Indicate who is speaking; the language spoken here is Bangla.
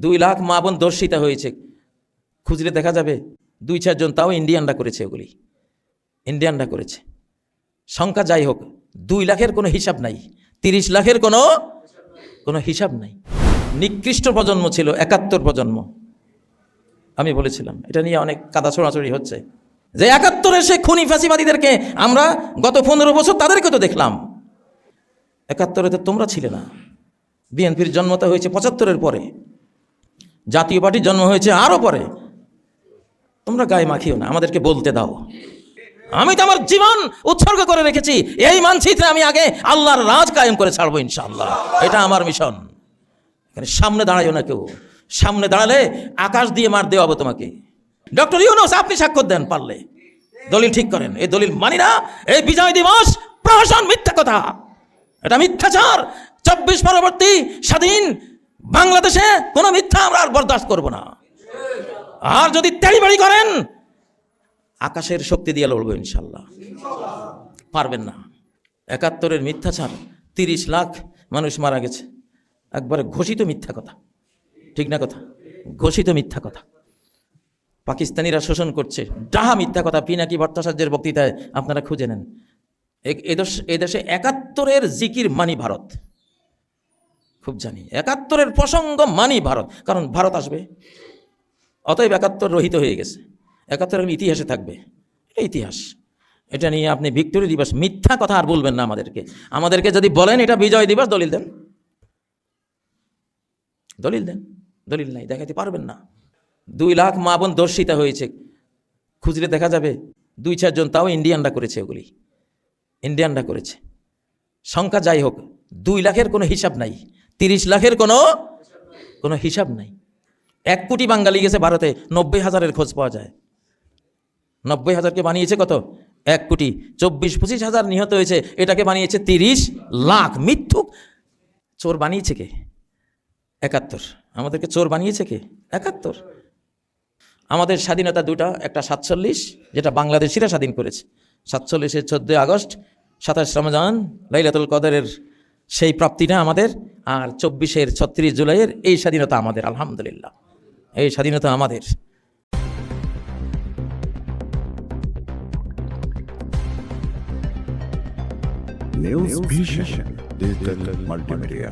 Speaker 1: 2 লাখ মা বোন ধর্ষিতা হয়েছে, খুঁজলে দেখা যাবে 2-4 জন, তাও ইন্ডিয়ানরা করেছে, ওগুলি ইন্ডিয়ানরা করেছে। সংখ্যা যাই হোক, 2 লাখের কোনো হিসাব নাই, 30 লাখের কোনো হিসাব নাই। নিকৃষ্ট প্রজন্ম ছিল 71 প্রজন্ম। আমি বলেছিলাম, এটা নিয়ে অনেক কাদা ছোড়াছড়ি হচ্ছে, যে 71-এর সে খুনি ফাঁসিবাদীদেরকে আমরা গত 15 বছর তাদেরকে তো দেখলাম। 71-এ তো তোমরা ছিলে না। বিএনপির জন্ম তো হয়েছে 75-এর পরে, জাতীয় পার্টির জন্ম হয়েছে আরও পরে। তোমরা গায়ে মাখিও না, আমাদেরকে বলতে দাও। আমি তো আমার জীবন উৎসর্গ করে রেখেছি, এই মানচিত্রে আমি আগে আল্লাহর রাজ কায়েম করে ছাড়বো ইনশাআল্লাহ। এটা আমার মিশন। এখানে সামনে দাঁড়াইও না কেউ, সামনে দাঁড়ালে আকাশ দিয়ে মার দেওয়া হবে তোমাকে। ডক্টর ইউনূস, আপনি স্বাক্ষর দেন, পারলে দলিল ঠিক করেন। এই দলিল মানি না। এই বিজয় দিবস প্রহসন, মিথ্যা কথা, এটা মিথ্যাচার। 24 পরবর্তী স্বাধীন বাংলাদেশে কোনো মিথ্যা আমরা আর বরদাস্ত করব না। আর যদি তেড়িবাড়ি করেন, আকাশের শক্তি দিয়ে লড়বো ইনশাল্লাহ। পারবেন না। 71-এর মিথ্যাচার, 30 লাখ মানুষ মারা গেছে, একবারে ঘোষিত মিথ্যা কথা, ঠিক না কথা? ঘোষিত মিথ্যা কথা। পাকিস্তানিরা শোষণ করছে, ডাহা মিথ্যা কথা। পিনাকি ভট্টাচার্যের বক্তৃতায় আপনারা খুঁজে নেন। এদেশে 71-এর জিকির মানি ভারত, খুব জানি। 71-এর প্রসঙ্গ মানি ভারত, কারণ ভারত আসবে, অতএব 71 রহিত হয়ে গেছে। 71 ইতিহাসে থাকবে, এটা ইতিহাস। এটা নিয়ে আপনি ভিক্টোরি দিবস, মিথ্যা কথা আর বলবেন না আমাদেরকে যদি বলেন এটা বিজয় দিবস, দলিল দেন, দলিল দেন। দলিল নাই, দেখাতে পারবেন না। 2 লাখ মা বোন ধর্ষিতা হয়েছে, খুঁজলে দেখা যাবে 2-4 জন, তাও ইন্ডিয়ানরা করেছে, ওগুলি ইন্ডিয়ানরা করেছে। সংখ্যা যাই হোক, 2 লাখের কোনো হিসাব নাই, 30 লাখের কোনো হিসাব নাই। 1 কোটি বাঙালি গেছে ভারতে, 90,000-এর খোঁজ পাওয়া যায়। 90,000-কে বানিয়েছে কত? 1 কোটি। 24-25 হাজার নিহত হয়েছে, এটাকে বানিয়েছে 30 লাখ। মিথ্যুক। চোর বানিয়েছে কে? 71। আমাদেরকে চোর বানিয়েছে কে? 71। আমাদের স্বাধীনতা দুটা, একটা 47, যেটা বাংলাদেশিরা স্বাধীন করেছে। 47-এর 14 আগস্ট, 27 রমজান, লাইলাতুল কদরের সেই প্রাপ্তিটা আমাদের। আর 24-এর 36 জুলাইয়ের এই স্বাধীনতা আমাদের। আলহামদুলিল্লাহ, এই স্বাধীনতা আমাদের।
Speaker 2: News Vision, Digital Multimedia.